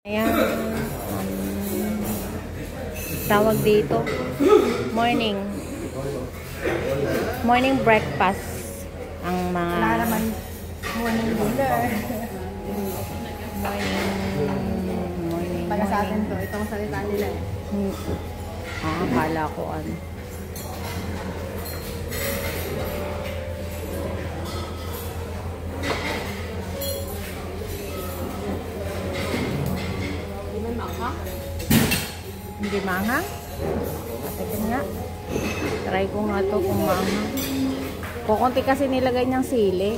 Ayan. Tawag dito. Morning. Morning breakfast. Ang mga... Wala naman morning dinner. Morning. Para sa atin to, itong salita nila eh. Akala ko ano. Hindi maanghang? Patikin nga. Try ko nga to kung maanghang. Kukunti kasi nilagay niyang sili.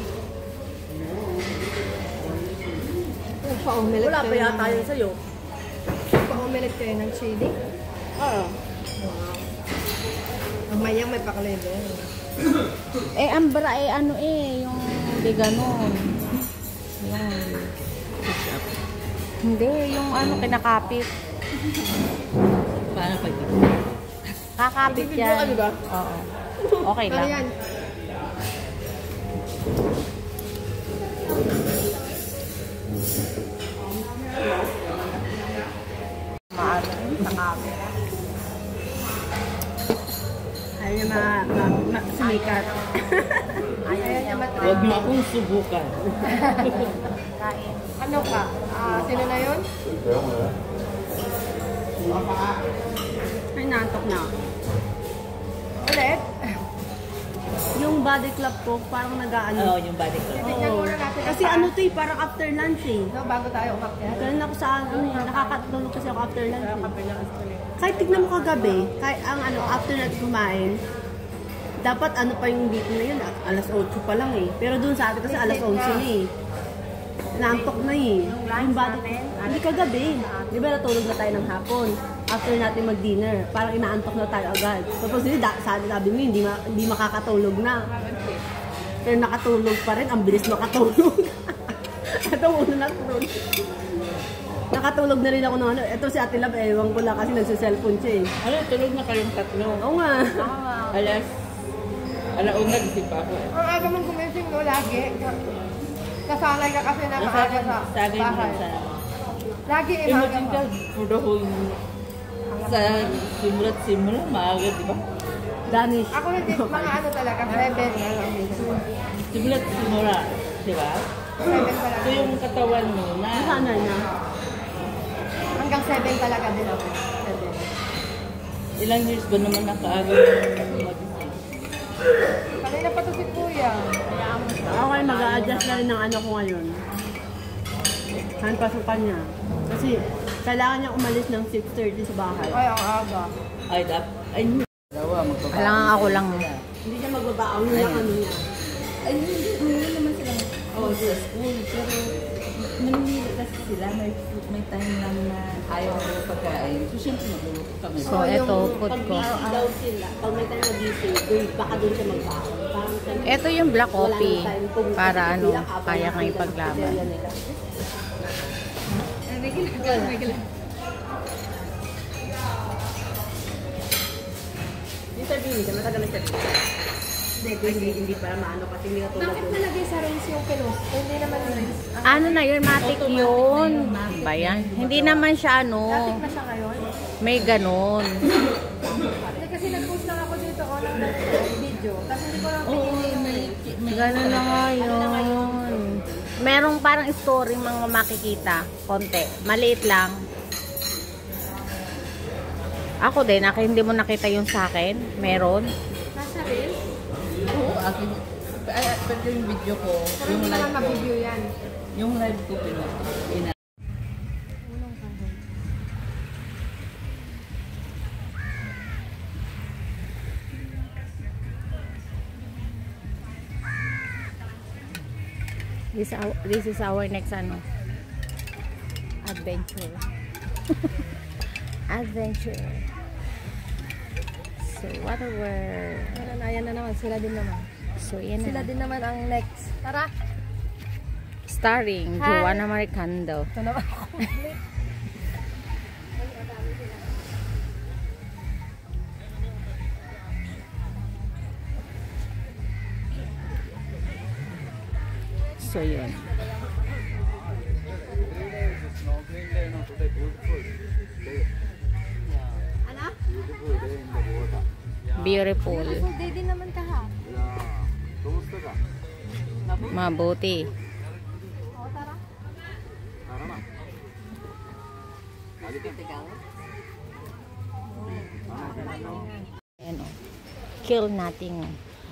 Pa-omelette wala pa yata yun sa'yo. Pa-omelette kayo ng chili? Oo. Mayang may pakalendo. Ambra ano yung hindi ganon. Hindi, yung ano kinakapit. Paano pag Kakapit yan. ka, diba? Oo. Okay lang. Ano yan? Maano, nakapit. Ayaw niya sumikat. Ayaw niya matry. Huwag mo akong subukan. Kain. Ano ka? Sino na yun? Ay, naantok na. Ulit? Yung body club ko, parang nag-aano. Oo, yung body ko. Tingnan muna natin. Kasi ano to eh, parang after lunch eh. No, bago tayo umakyat. Ganun ako sa ano eh, nakakatulog kasi ako after lunch eh. Kahit tignan mo kagabi, kahit ang ano, after natin kumain, dapat ano pa yung dito na yun, alas 8 pa lang eh. Pero dun sa atin kasi alas 11 na eh. Naantok na eh. Yung body club. Hindi kagabi. Di ba natulog na tayo ng hapon? After natin mag-dinner, parang inaantok na tayo agad. Tapos sabi mo, hindi makakatulog na. Pero nakatulog pa rin, ang bilis makatulog. Itong una natulog. Nakatulog na rin ako ng ano. Ito si Ate Lab, ewan ko lang kasi nagsiselfone siya eh. Ano, tulog na kayong tatlo. Oo nga. Alauna, gising pa ako. Ang aga mong gumising mo lagi. Kasanay ka kasi nakaaga sa Sagay mo bahay. sa... Lagi imaga Imagine mo. ka, for the whole... Sa simula't maaga, di ba? Danish. Ako hindi, mga ano talaga, 7 na lang. Simula, di ba? 7 talaga. So yung katawan mo na... Sana na. Hanggang 7 talaga din ako. 7. Ilang years ba naman nakaaga mag-isip? Kanina pa to si Kuya. Okay, mag-a-adjust na rin ng ano ko ngayon. Pasukan niya. Kasi kailangan niya umalis ng 6:30 sa bahay. Ay, ang aga. Ay, Kailangan ako lang. Hindi niya magbabaon yung ano niya. Ay, hindi naman sila sa school. Pero nanili kasi sila. May time lang na ayaw ng pagkain. So, siyempre magluluto kami. So, ito, food Pag ko. busy daw sila, pag may time magising, baka doon siya magbaon. Parang Ito yung black coffee. wala nang time kung Para ano, sila, habang kaya nakita kang ng ipaglaban. pagkaya nila. Yung sabihin ka, matagal na siya. Hindi para maano kasi hindi katulad Bakit nalagay sa race yung kilos? Hindi naman race. Ano na yun? Matic yun. Ba yan? Hindi naman siya ano. Dating na siya ngayon. May ganon. Hindi kasi nag-post lang ako dito o ng video. Kasi hindi ko lang tingin. Ganon na nga yun. Merong parang story mga makikita. Konti. Maliit lang. Ako din. Hindi mo nakita yung sa akin. Meron. Nasa race? Oo, akin. Pero yung video ko, Pero yung hindi naman live ko, mag-review yan. yung live ko ina. This is our next ano adventure. Adventure. So waterworld. Ayan na naman. Sila din naman. So yan Sila na. din naman ang next. Tara! Starring Hi. Joanna Maricando. Ito naman ako. So yun. Beautiful. Beautiful day din naman ka ha. Mabuti. O, tara. Ayan o. Kill nothing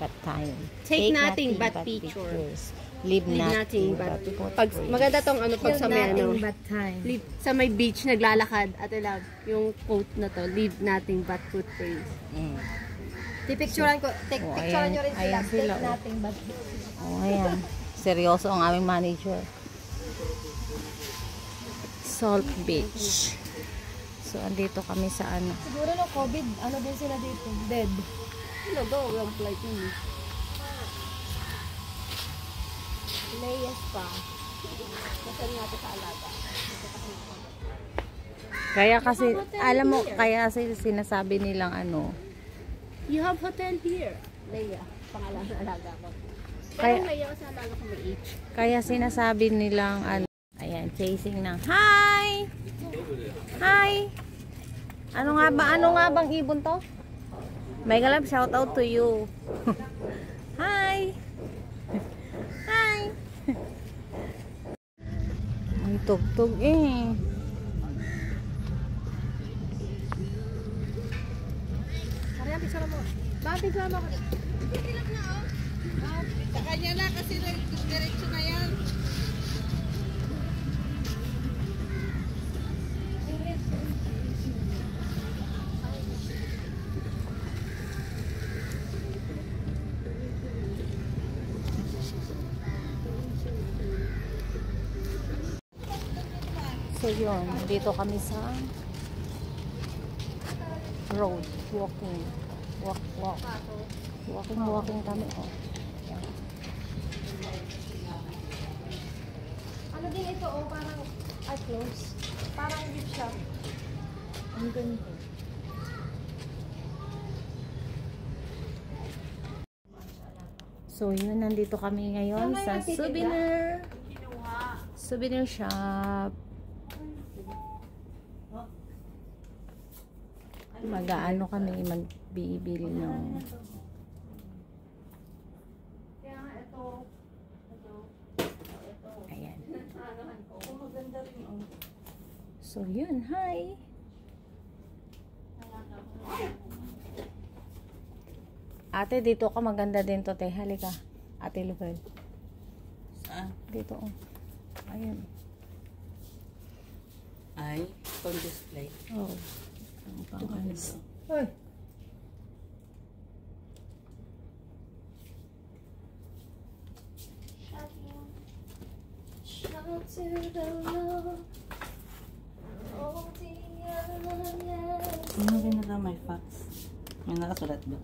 but time. Take nothing but pictures. Live Nothing nothing but but pag maganda tong ano pag sa may ano Nothing but time. live, sa may beach naglalakad at love yung quote na to, leave nothing but footprints. Pipicturean ko. Oh, Picturean nyo rin sila. ayan sila, Take oh. nothing but Oh, ayan. Seryoso ang aming manager. Salt Beach. So, andito kami sa ano. siguro no COVID, ano din sila dito? Dead. Ano daw yung flight yun? Layas pa. Kasal natin sa alaga. Kaya kasi, alam mo, kaya kasi sinasabi nilang ano. You have hotel here. Leia, pangalan ng alaga ko. Kaya- Pero Leia kasi alaga ko may age. Kaya sinasabi nilang ano. Ayan, chasing ng hi! Hi! Ano nga bang ibon to? May galap, shout out to you. Hi! Hi! May tugtog eh. Kaya picture mo. Bakit picture mo? Sa kanya na kasi diretso na yan. So yun, dito kami sa road, walking kami, oh. Ayan. Ano din ito, oh, parang close. Parang gift shop. Ang ganito. So yun, nandito kami ngayon Tama sa yung souvenir shop. Mag-aano kami, magbibili ng Kaya nga ito. ayan. So yun, hi! Ate, dito ka, maganda din to, te. Halika. Ate Lubel. Saan? Dito, oh. Ayun. Ay, pang display. Oh. Ang pang-alis. Hoy. Shout to the Lord. Oh, Sino rin na may fax? May nakasulat ba?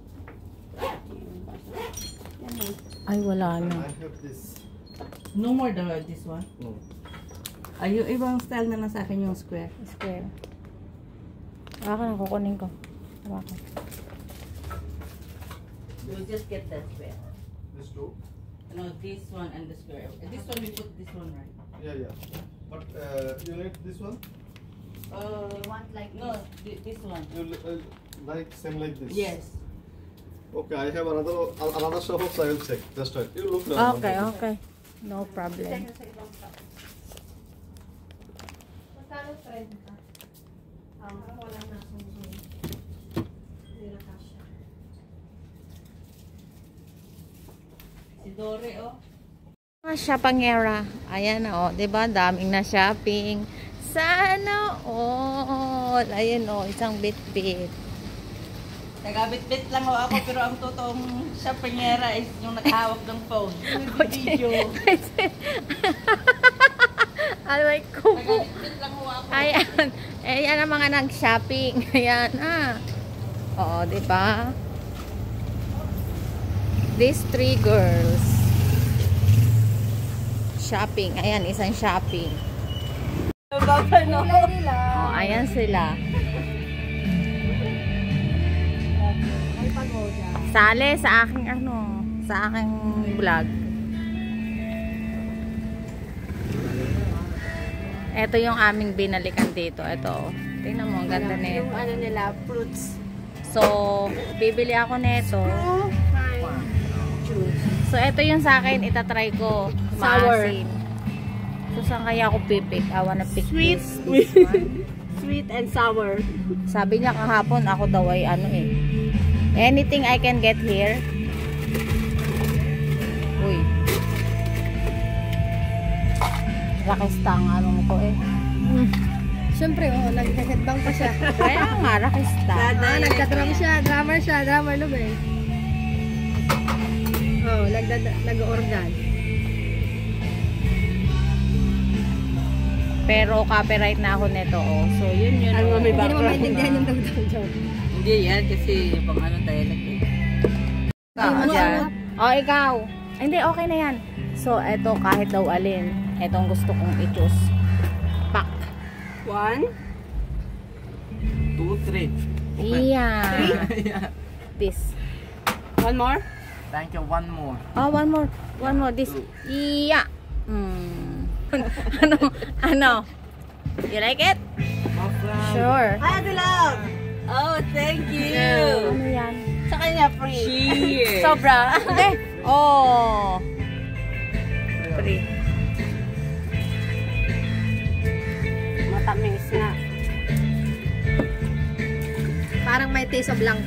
Ay, wala na. I have this. No more this one? No. Ay, yung ibang style na lang sa akin yung square. Square. Hawakan, kukunin ko. Hawakan. We'll just get that square. This two? No, this one and the square. This one, we put this one, right? Yeah. But you need this one? want like No, this one. You like same like this? Yes. Okay, I have another shop of I will check. Just wait. You look around. Okay. No problem. Magkano trend ka? Parang wala na akong hindi na kasha. Si Dore, oh. Mga shoppingera. Ayan na, oh. Diba? Daming na shopping. Sana all. Ayan, oh. Isang bit-bit. Nagabit-bit lang ako pero ang totoong shoppingera is yung nakahawak ng phone. Video. Alay ko po. Nagabit-bit lang ako. Ayan. Ayan ang mga nag-shopping. Ayan, Oo, diba? These three girls. Shopping. Ayan, isang shopping. Kulay nila. Oh, ayan sila. May pagoda. Sali sa aking sa aking vlog. Ito yung aming binalikan dito. Ito. Tingnan mo, ang ganda na Yung ito. ano nila, fruits. So, bibili ako nito. So, ito yung sa akin. Itatry ko. Sour. Maasim. So, saan kaya ako pipik? I wanna pick Sweet. this one. Sweet and sour. Sabi niya kahapon, ako daw ay ano eh. Anything I can get here. Uy. Rakista ang ano ko eh. Siyempre, nag-headbang pa siya. Kaya nga, rakista. Nagdadrum siya. Drummer no ba eh. Nag-organ. Pero copyright na ako nito, oh. So, yun. Ano, may Hindi naman background. maintindihan yung dagdag. Hindi yan kasi pang ano dialect eh. Oh, ikaw. Hindi, okay na yan. So, eto, kahit daw alin, etong gusto kong i-choose. Pak. 1. 2, 3. Yeah. Yeah. This. One more? Thank you, one more. Oh, one more. This. Yeah. Ano? You like it? Sure. Hi, Ate Love! Oh, thank you. Ano yan? Sa kanya, free. Cheers. Sobra. Oh. Free. Matamis nga. Parang may taste of lang.